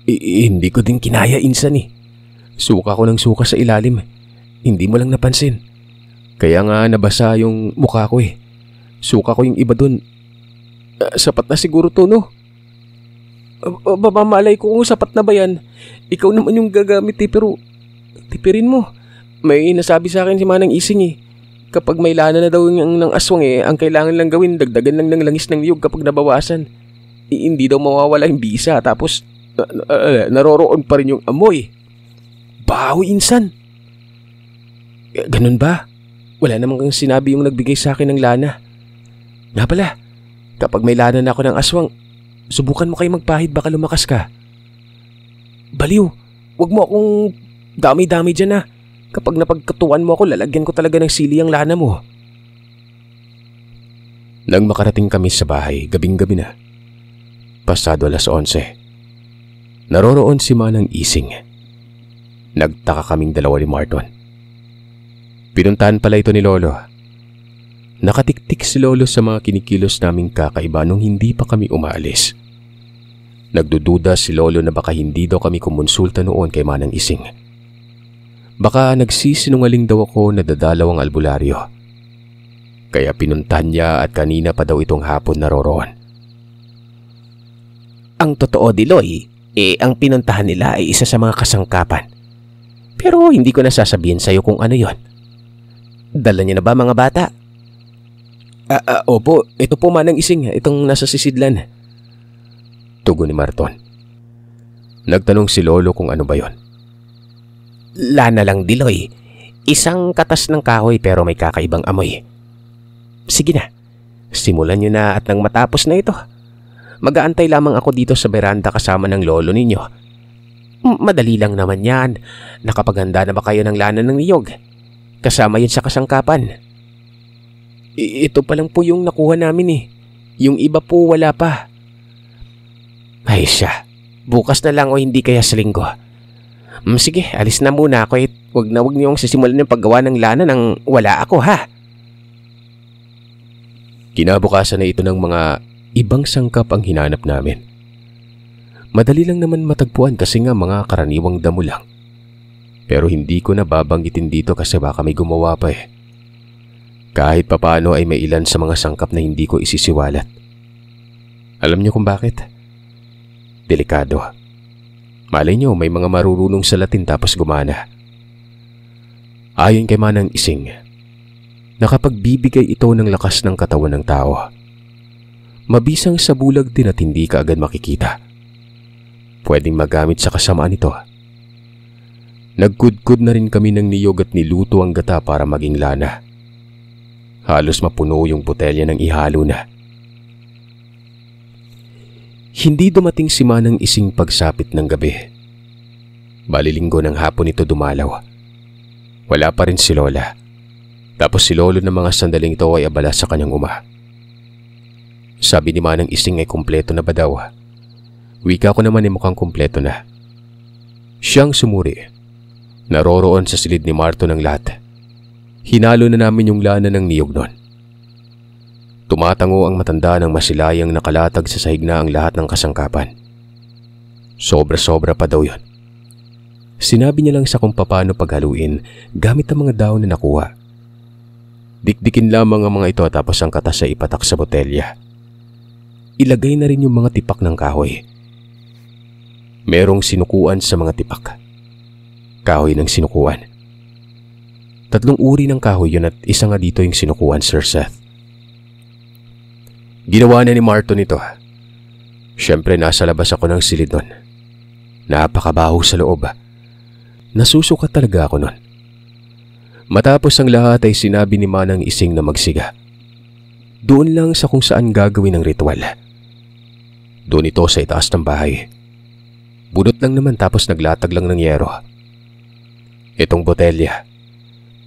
Hindi ko din kinaya insan eh. Suka ko ng suka sa ilalim. Hindi mo lang napansin. Kaya nga nabasa yung mukha ko eh. Suka ko yung iba dun. Sapat na siguro to, no? Malay ko kung sapat na ba yan. Ikaw naman yung gagamit eh, pero tipirin mo. May nasabi sa akin si Manang Ising eh. Kapag may lana na daw ng aswang eh, ang kailangan lang gawin, dagdagan lang ng langis ng niyog kapag nabawasan. Hindi daw mawawala yung bisa, tapos naroroon pa rin yung amoy. Bawi insan. Ganun ba? Wala namang kang sinabi yung nagbigay sa akin ng lana. Nga pala, kapag may lana na ako ng aswang, subukan mo kayo magpahid, baka lumakas ka. Baliw, wag mo akong dami-dami dyan ah. Kapag napagkatuan mo ako, lalagyan ko talaga ng sili ang lana mo. Nang makarating kami sa bahay, gabing-gabi na. Pasado 11:00. Naroroon si Manang Ising. Nagtaka kaming dalawa ni Marton. Pinuntahan pala ito ni Lolo. Nakatiktik si Lolo sa mga kinikilos naming kakaiba nung hindi pa kami umaalis. Nagdududa si Lolo na baka hindi daw kami kumonsulta noon kay Manang Ising. Baka nagsisinungaling daw ako na dadalaw ang albularyo. Kaya pinuntahan niya at kanina pa daw itong hapon naroroon. Ang totoo, Diloy, ang pinuntahan nila ay isa sa mga kasangkapan. Pero hindi ko nasasabihin sa'yo kung ano yon. Dala niyo na ba mga bata? Opo, ito po Manang Ising, itong nasa sisidlan. Tugon ni Marton. Nagtanong si Lolo kung ano ba yon. Lana lang, Diloy. Isang katas ng kahoy pero may kakaibang amoy. Sige na, simulan nyo na at nang matapos na ito, mag-aantay lamang ako dito sa beranda kasama ng lolo ninyo. Madali lang naman yan. Nakapaghanda na ba kayo ng lana ng niyog? Kasama yun sa kasangkapan. Ito pa lang po yung nakuha namin eh. Yung iba po wala pa. Ay siya, bukas na lang o hindi kaya sa linggo. Sige, alis na muna ako eh. Huwag niyong sisimulan yung paggawa ng lana nang wala ako ha. Kinabukasan na ito ng mga ibang sangkap ang hinanap namin. Madali lang naman matagpuan kasi nga mga karaniwang damo lang. Pero hindi ko na babanggitin dito kasi baka may gumawa pa eh. Kahit papaano ay may ilan sa mga sangkap na hindi ko isisiwalat. Alam niyo kung bakit? Delikado. Malay nyo, may mga marurunong sa Latin tapos gumana. Ayon kay Manang Ising, nakapagbibigay ito ng lakas ng katawan ng tao. Mabisang sa bulag din at hindi ka agad makikita. Pwedeng magamit sa kasamaan ito. Nagkudkod na rin kami ng niyog at niluto ang gata para maging lana. Halos mapuno yung botelya ng ihalo na. Hindi dumating si Manang Ising pagsapit ng gabi. Balilinggo ng hapon ito dumalaw. Wala pa rin si Lola. Tapos si Lolo ng mga sandaling ito ay abala sa kanyang uma. Sabi ni Manang Ising ay kumpleto na ba daw? Wika ko naman ay mukhang kumpleto na. Siyang sumuri. Naroroon sa silid ni Marto ng lahat. Hinalo na namin yung lana ng niyog nun. Tumatango ang matanda ng masilayang nakalatag sa sahig na ang lahat ng kasangkapan. Sobra-sobra pa daw yon. Sinabi niya lang sa kung paano paghaluin gamit ang mga dahon na nakuha. Dikdikin lamang ang mga ito tapos ang katas ay ipatak sa botelya. Ilagay na rin yung mga tipak ng kahoy. Merong sinukuan sa mga tipak. Kahoy ng sinukuan. 3 uri ng kahoy yun at isa nga dito yung sinukuan, Sir Seth. Ginawa na ni Marton ito. Siyempre nasa labas ako ng silid nun. Napakabaho sa loob. Nasusukat talaga ako nun. Matapos ang lahat ay sinabi ni Manang Ising na magsiga. Doon lang sa kung saan gagawin ang ritual. Doon ito sa itaas ng bahay. Bunot lang naman tapos naglatag lang ng yero. Itong botelya,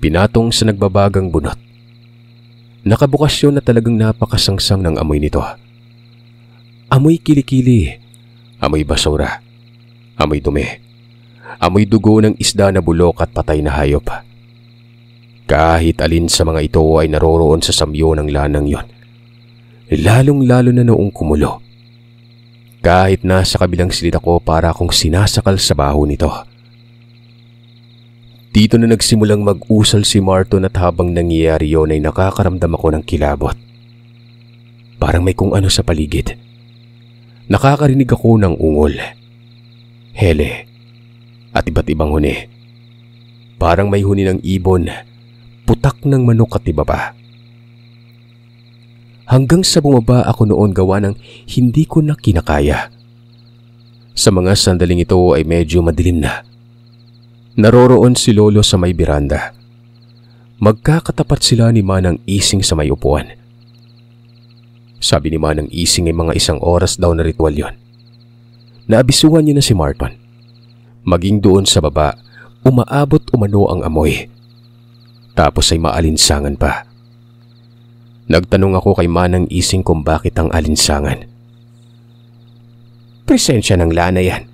pinatong sa nagbabagang bunot. Nakabukas yun na talagang napakasangsang ng amoy nito. Amoy kilikili, amoy basura, amoy dumi, amoy dugo ng isda na bulok at patay na hayop. Kahit alin sa mga ito ay naroroon sa samyo ng lanang yon. Lalong-lalo na noong kumulo. Kahit nasa kabilang silid ako para akong sinasakal sa baho nito. Dito na nagsimulang mag-usal si Marton at habang nangyayari yon ay nakakaramdam ako ng kilabot. Parang may kung ano sa paligid. Nakakarinig ako ng ungol, hele, at iba't ibang huni. Parang may huni ng ibon, putak ng manok at iba pa. Hanggang sa bumaba ako noon gawa ng hindi ko na kinakaya. Sa mga sandaling ito ay medyo madilim na. Naroroon si Lolo sa may biranda. Magkakatapat sila ni Manang Ising sa may upuan. Sabi ni Manang Ising ay mga 1 oras daw na ritual yon. Naabisuhan niya na si Marton. Maging doon sa baba, umaabot umano ang amoy. Tapos ay maalinsangan pa. Nagtanong ako kay Manang Ising kung bakit ang alinsangan. Presensya ng lana yan.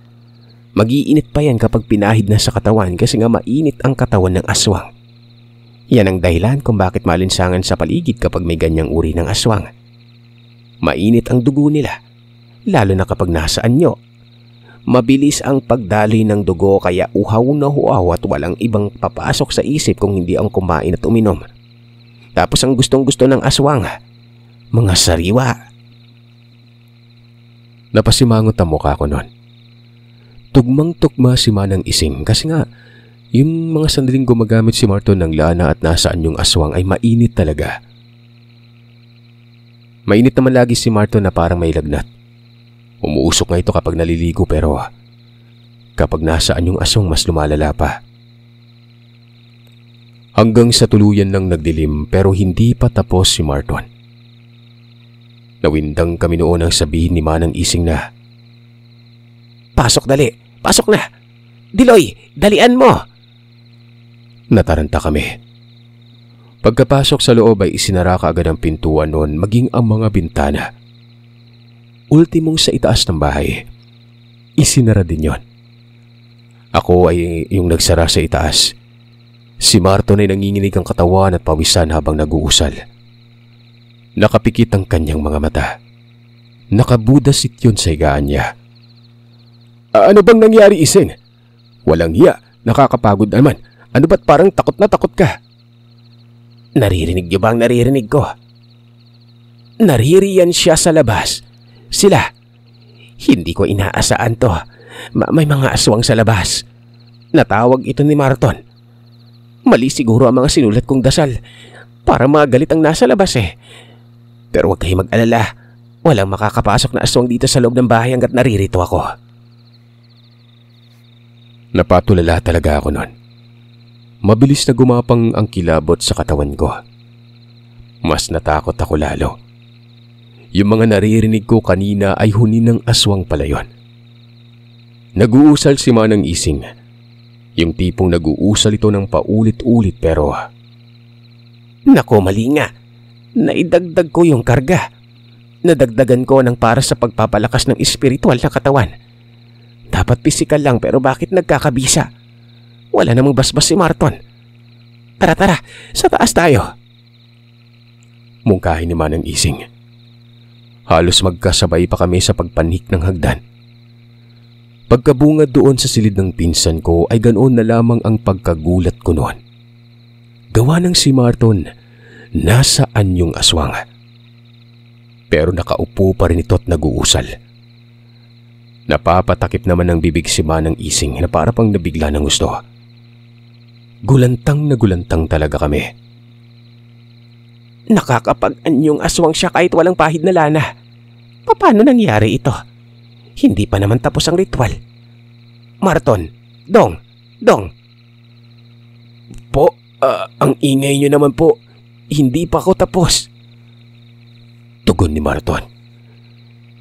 Mag-iinit pa yan kapag pinahid na sa katawan kasi nga mainit ang katawan ng aswang. Yan ang dahilan kung bakit maalinsangan sa paligid kapag may ganyang uri ng aswang. Mainit ang dugo nila, lalo na kapag nasa anyo. Mabilis ang pagdaloy ng dugo kaya uhaw na uhaw at walang ibang papasok sa isip kung hindi ang kumain at uminom. Tapos ang gustong-gusto ng aswang, mga sariwa. Napasimangot ang mukha ko noon. Tugmang-tugma si Manang Ising kasi nga yung mga sandaling gumagamit si Marton ng lana at nasaan yung aswang ay mainit talaga. Mainit naman lagi si Marton na parang may lagnat. Umuusok nga ito kapag naliligo pero kapag nasaan yung aswang mas lumalala pa. Hanggang sa tuluyan lang nagdilim pero hindi pa tapos si Marton. Nawindang kami noon ang sabihin ni Manang Ising na, "Pasok dali! Pasok na! Diloy! Dalian mo!" Nataranta kami. Pagkapasok sa loob ay isinara kaagad ang pintuan noon maging ang mga bintana. Ultimong sa itaas ng bahay. Isinara din yon. Ako ay yung nagsara sa itaas. Si Marton ay nanginginig ang katawan at pawisan habang nag-uusal. Nakapikit ang kanyang mga mata. Nakabudasit yun sa higaan niya. "Ano bang nangyari, Ising? Walang hiya, nakakapagod naman. Ano ba't parang takot na takot ka?" "Naririnig niyo ba ang naririnig ko? Naririyan siya sa labas. Sila. Hindi ko inaasaan to. May mga aswang sa labas. Natawag ito ni Marton. Mali siguro ang mga sinulat kong dasal. Para magalit ang nasa labas eh. Pero huwag kayo mag-alala. Walang makakapasok na aswang dito sa loob ng bahay hanggat naririto ako." Napatulala talaga ako noon. Mabilis na gumapang ang kilabot sa katawan ko. Mas natakot ako lalo. Yung mga naririnig ko kanina ay huni ng aswang pala yun. Nag-uusal si Manang Ising. Yung tipong nag-uusal ito ng paulit-ulit pero... "Nako, mali nga. Naidagdag ko yung karga. Nadagdagan ko ng para sa pagpapalakas ng espiritual na katawan. Dapat pisikal lang pero bakit nagkakabisa? Wala namang basbas si Marton. Tara, sa taas tayo." Mungkahi ni Manang Ising. Halos magkasabay pa kami sa pagpanik ng hagdan. Pagkabungad doon sa silid ng pinsan ko ay ganoon na lamang ang pagkagulat ko noon. Gawa ng si Marton, nasaan yung aswang? Pero nakaupo pa rin ito at nag-uusal. Napapatakip naman ng bibig si Manang Ising na para pang nabigla ng gusto. Gulantang na gulantang talaga kami. "Nakakapag-anyong aswang siya kahit walang pahid na lana. Paano nangyari ito? Hindi pa naman tapos ang ritual. Marton, Dong, Dong. Po, ang ingay nyo naman po. Hindi pa ako tapos. Tugon ni Marton.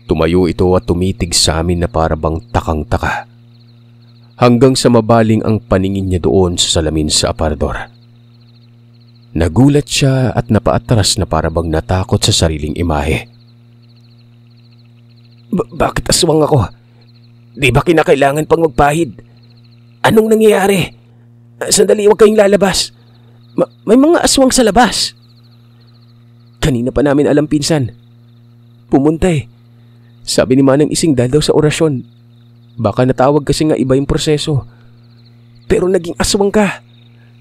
Tumayo ito at tumitig sa amin na para bang takang-taka. Hanggang sa mabaling ang paningin niya doon sa salamin sa aparador. Nagulat siya at napaatras na para bang natakot sa sariling imahe. Bakit aswang ako? Di ba kinakailangan pang magpahid? Anong nangyayari? Sandali, huwag kayong lalabas. May mga aswang sa labas. Kanina pa namin alam, pinsan. Pumunta eh. Sabi ni Manang Ising dahil daw sa orasyon. Baka natawag kasi nga iba yung proseso. Pero naging aswang ka.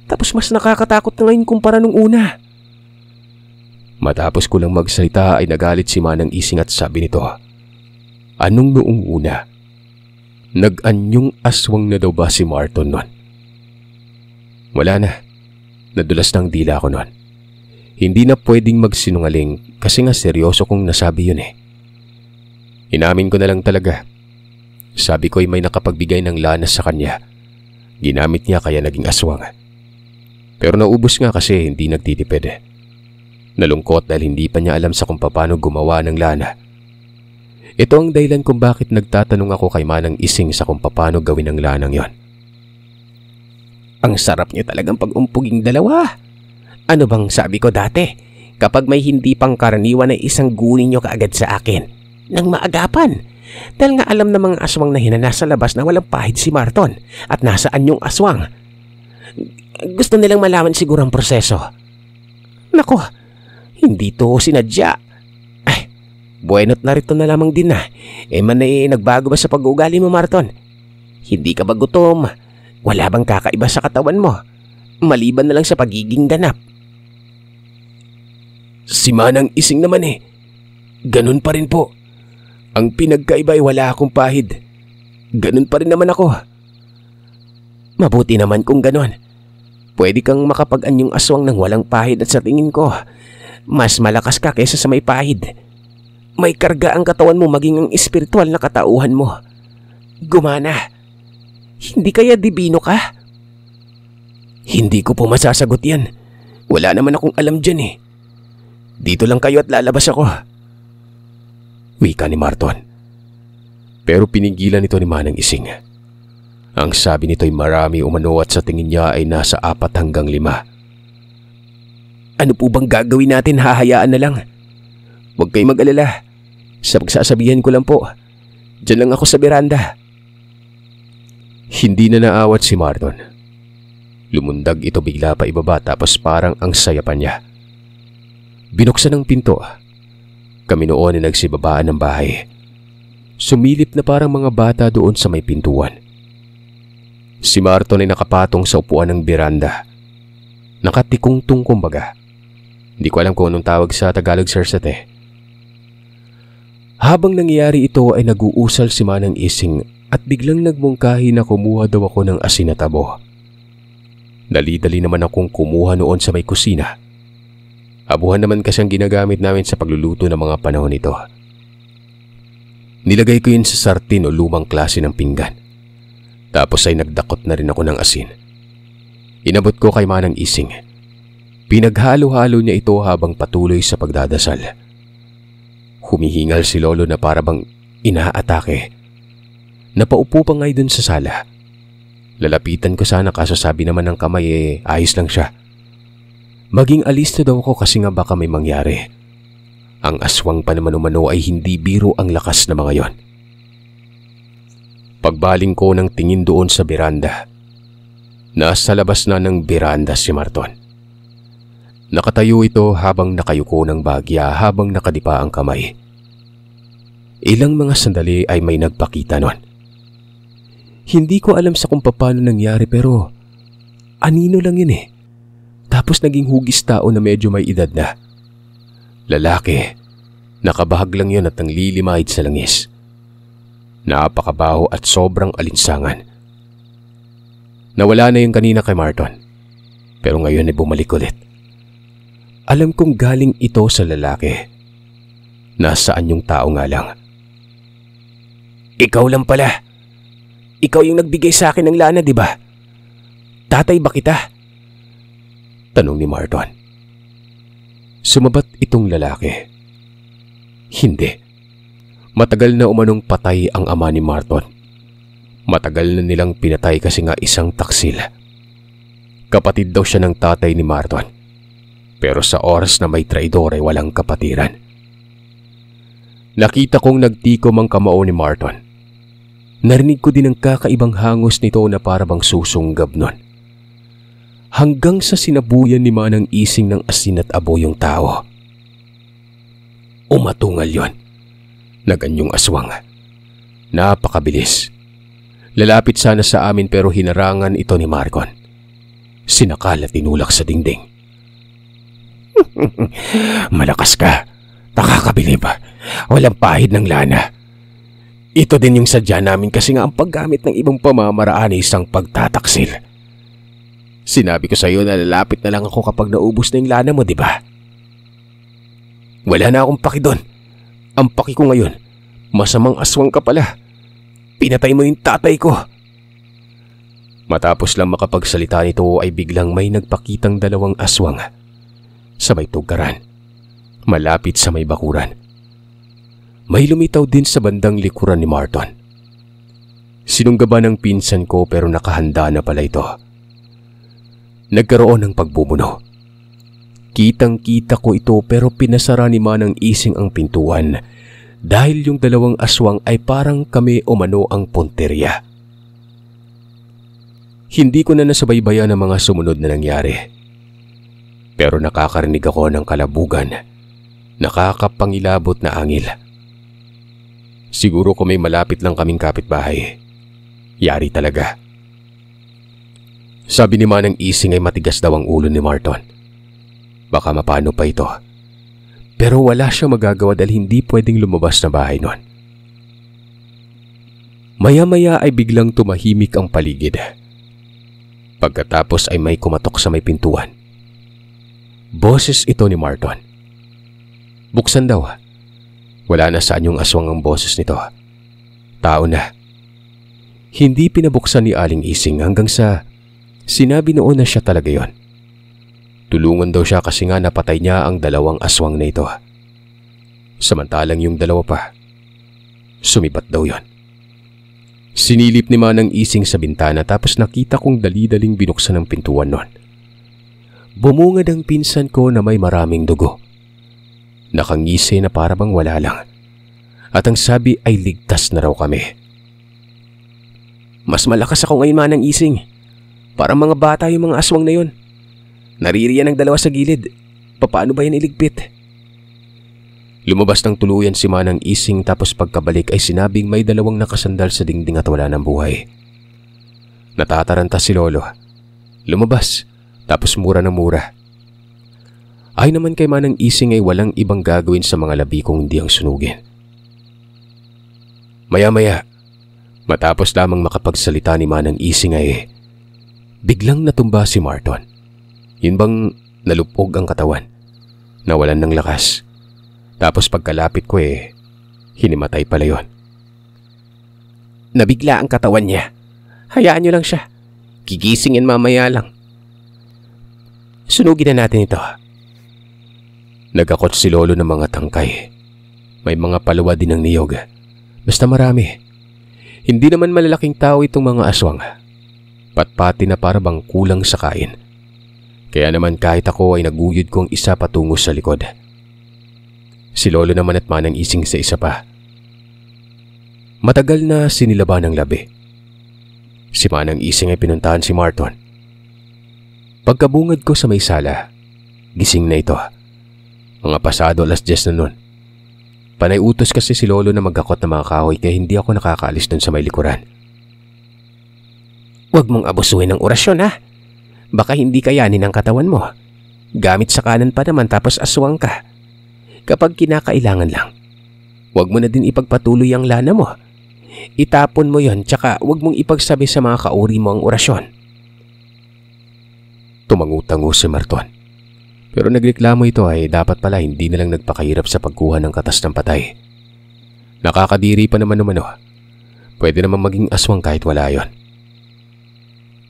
Tapos mas nakakatakot na ngayon kumpara nung una. Matapos ko lang magsalita ay nagalit si Manang Ising at sabi nito, anong noong una? Nag-anyong aswang na daw ba si Marton nun? Wala na. Nadulas ng dila ko nun. Hindi na pwedeng magsinungaling kasi nga seryoso kong nasabi yun eh. Inamin ko na lang talaga. Sabi ko ay may nakapagbigay ng lanas sa kanya. Ginamit niya kaya naging aswang. Pero naubos nga kasi hindi nagtitipid eh. Nalungkot dahil hindi pa niya alam sa kung paano gumawa ng lana. Ito ang dahilan kung bakit nagtatanong ako kay Manang Ising sa kung paano gawin ang lanang yon. Ang sarap niyo talagang pag-umpuging dalawa. Ano bang sabi ko dati? Kapag may hindi pang karaniwan ay isang gunin niyo kaagad sa akin. Nang maagapan. Dahil nga alam ng mga aswang na hinana sa labas na walang pahid si Marton at nasaan yung aswang. Gusto nilang malaman siguro ang proseso. Nako, hindi to sinadya. Ay, buenot na rito na lamang din na. Nagbago ba sa pag-uugali mo, Marton? Hindi ka ba gutom? Wala bang kakaiba sa katawan mo? Maliban na lang sa pagiging ganap. Si Manang Ising naman eh. Ganun pa rin po. Ang pinagkaiba ay wala akong pahid. Ganun pa rin naman ako. Mabuti naman kung ganun. Pwede kang makapag-anyong aswang ng walang pahid at sa tingin ko, mas malakas ka kaysa sa may pahid. May karga ang katawan mo maging ang espiritual na katauhan mo. Gumana. Hindi kaya dibino ka? Hindi ko po masasagot yan. Wala naman akong alam dyan eh. Dito lang kayo at lalabas ako. Wika ni Marton. Pero pinigilan ito ni Manang Ising. Ang sabi nito ay marami umano at sa tingin niya ay nasa 4 hanggang 5. Ano po bang gagawin natin? Hahayaan na lang. Huwag kayong mag-alala. Sa pagsasabihan ko lang po. Diyan lang ako sa beranda. Hindi na naawat si Marton. Lumundag ito bigla pa ibaba tapos parang ang saya pa niya. Binuksan ang pinto. Kami noon ay nagsibabaan ng bahay. Sumilip na parang mga bata doon sa may pintuan. Si Marton ay nakapatong sa upuan ng beranda. Nakatikungtong kumbaga. Hindi ko alam kung anong tawag sa Tagalog, Sir Sate. Habang nangyayari ito ay nag-uusal si Manang Ising at biglang nagmungkahi na kumuha daw ako ng asin na tabo. Dali-dali naman akong kumuha noon sa may kusina. Abuhan naman kasi ang ginagamit namin sa pagluluto ng mga panahon ito. Nilagay ko yun sa sartin o lumang klase ng pinggan. Tapos ay nagdakot na rin ako ng asin. Inabot ko kay Manang Ising. Pinaghalo-halo niya ito habang patuloy sa pagdadasal. Humihingal si Lolo na parabang inaatake. Napaupo pa ngay dun sa sala. Lalapitan ko sana kaso sabi naman ng kamay ayos lang siya. Maging alis na daw ako kasi nga baka may mangyari. Ang aswang pa naman umano ay hindi biro ang lakas na mga yon. Pagbaling ko ng tingin doon sa beranda. Nasa labas na ng beranda si Marton. Nakatayo ito habang nakayuko ng bagya habang nakadipa ang kamay. Ilang mga sandali ay may nagpakita nun. Hindi ko alam sa kung paano nangyari pero anino lang yun eh. Tapos naging hugis tao na medyo may edad na. Lalaki, nakabahag lang yun at nanglilimahid sa langis. Napakabaho at sobrang alinsangan. Nawala na yung kanina kay Marton. Pero ngayon ay bumalik ulit. Alam kong galing ito sa lalaki. Nasaan yung tao nga lang. Ikaw lang pala. ikaw yung nagbigay sa akin ng lana, di ba? Tatay ba kita? Tanong ni Marton. Sumabat itong lalaki. Hindi. Matagal na umanong patay ang ama ni Marton. Matagal na nilang pinatay kasi nga isang taksil. Kapatid daw siya ng tatay ni Marton. Pero sa oras na may traidor ay walang kapatiran. Nakita kong nagtikom ang kamao ni Marton. Narinig ko din ang kakaibang hangos nito na parabang susunggab nun. Hanggang sa sinabuyan ni Manang Ising ng asin at abo yung tao. Umatungal yon. Naganyong aswang. Napakabilis. Lalapit sana sa amin pero hinarangan ito ni Marcon. Sinakal at tinulak sa dingding. Malakas ka. Nakakabilib. Walang pahid ng lana. Ito din yung sadya namin kasi nga ang paggamit ng ibang pamamaraan ay isang pagtataksil. Sinabi ko sa iyo na lalapit na lang ako kapag naubos na yung lana mo, di ba? Wala na akong paki doon. Ang paki ko ngayon, masamang aswang ka pala. Pinatay mo yung tatay ko. Matapos lang makapagsalita nito ay biglang may nagpakitang dalawang aswang. Sabay tugaran. Malapit sa may bakuran. May lumitaw din sa bandang likuran ni Marton. Sinunggaban ng pinsan ko pero nakahanda na pala ito. Nagkaroon ng pagbubuno. Kitang-kita ko ito pero pinasara ni Manang Ising ang pintuan dahil yung dalawang aswang ay parang kami umano ang punteriya. Hindi ko na nasabaybayan ang mga sumunod na nangyari. Pero nakakarinig ako ng kalabugan, nakakapangilabot na angil. Siguro kung may malapit lang kaming kapitbahay, yari talaga. Sabi ni Manang Ising ay matigas daw ang ulo ni Marton. Baka mapano pa ito. Pero wala siyang magagawa dahil hindi pwedeng lumabas na bahay nun. Maya-maya ay biglang tumahimik ang paligid. Pagkatapos ay may kumatok sa may pintuan. Boses ito ni Marton. Buksan daw. Wala na saan yung aswang ang boses nito. Tao na. Hindi pinabuksan ni Aling Ising hanggang sa sinabi noon na siya talaga yon. Tulungan daw siya kasi nga napatay niya ang dalawang aswang na ito. Samantalang yung dalawa pa, sumibat daw yon. Sinilip ni Manang Ising sa bintana tapos nakita kong dali-daling binuksan ang pintuan nun. Bumungad ang pinsan ko na may maraming dugo. Nakangisi na parabang wala lang. At ang sabi ay ligtas na raw kami. Mas malakas ako ngayon, Manang Ising. Parang mga bata yung mga aswang na yun. Naririyan ang dalawa sa gilid. Paano ba yan iligpit? Lumabas ng tuluyan si Manang Ising tapos pagkabalik ay sinabing may dalawang nakasandal sa dingding at wala ng buhay. Natataranta si Lolo. Lumabas tapos mura ng mura. Ay naman kay Manang Ising ay walang ibang gagawin sa mga labi kung hindi ang sunugin. Maya-maya, matapos lamang makapagsalita ni Manang Ising ay biglang natumba si Marton. Yun bang nalupog ang katawan, nawalan ng lakas. Tapos pagkalapit ko hinimatay pala yon. Nabigla ang katawan niya. Hayaan niyo lang siya. Gigisingin mamaya lang. Sunugin na natin ito. Nagakot si Lolo ng mga tangkay. May mga palawa din ng niyog. Basta marami. Hindi naman malalaking tao itong mga aswang. Patpati na para bang kulang sa kain. Kaya naman kahit ako ay naguyod kong isa patungo sa likod. Si Lolo naman at Manang Ising sa isa pa. Matagal na sinilaban ng labi. Si Manang Ising ay pinuntahan si Marton. Pagkabungad ko sa may sala, gising na ito. Mga pasado 10:00 na nun. Panay utos kasi si Lolo na magkakot ng mga kahoy kaya hindi ako nakakaalis dun sa may likuran. Huwag mong abusuhin ng orasyon ha. Baka hindi kayanin ang katawan mo. Gamit sa kanan pa naman tapos aswang ka. Kapag kinakailangan lang, huwag mo na din ipagpatuloy ang lana mo. Itapon mo yon tsaka huwag mong ipagsabi sa mga kauri mo ang orasyon. Tumangutango si Marton. Pero nagreklamo ito ay dapat pala hindi na lang nagpakahirap sa pagkuha ng katas ng patay. Nakakadiri pa naman. Pwede naman maging aswang kahit wala yon.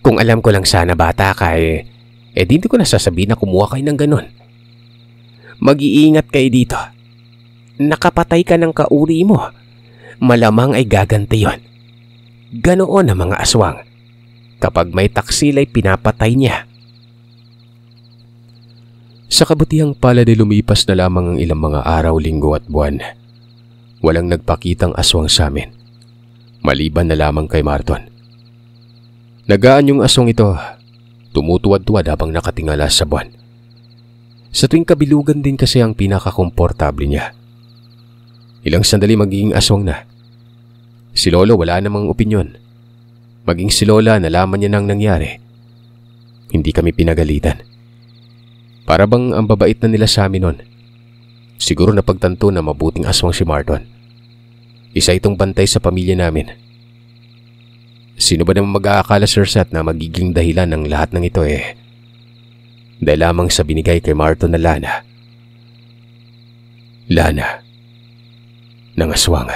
Kung alam ko lang sana bata ka di ko na sasabihin na kumuha kayo ng ganun. Mag-iingat kayo dito. Nakapatay ka ng kauri mo. Malamang ay gaganti yon. Ganoon ang mga aswang. Kapag may taksil ay pinapatay niya. Sa kabutihang palad ay lumipas na lamang ang ilang mga araw, linggo at buwan. Walang nagpakitang aswang sa amin. Maliban na lamang kay Marton. Nagaan yung aswang ito. Tumutuwad-tuwad habang nakatingala sa buwan. Sa tuwing kabilugan din kasi ang pinakakomportable niya. Ilang sandali magiging aswang na. Si Lolo wala namang opinyon. Maging si Lola nalaman niya nang nangyari. Hindi kami pinagalitan. Para bang ang babait na nila sa amin nun. Siguro napagtanto na mabuting aswang si Marton. Isa itong bantay sa pamilya namin. Sino ba naman mag-aakala, Sir Seth, na magiging dahilan ng lahat ng ito dahil lamang sa binigay kay Marton na lana. Lana ng aswang.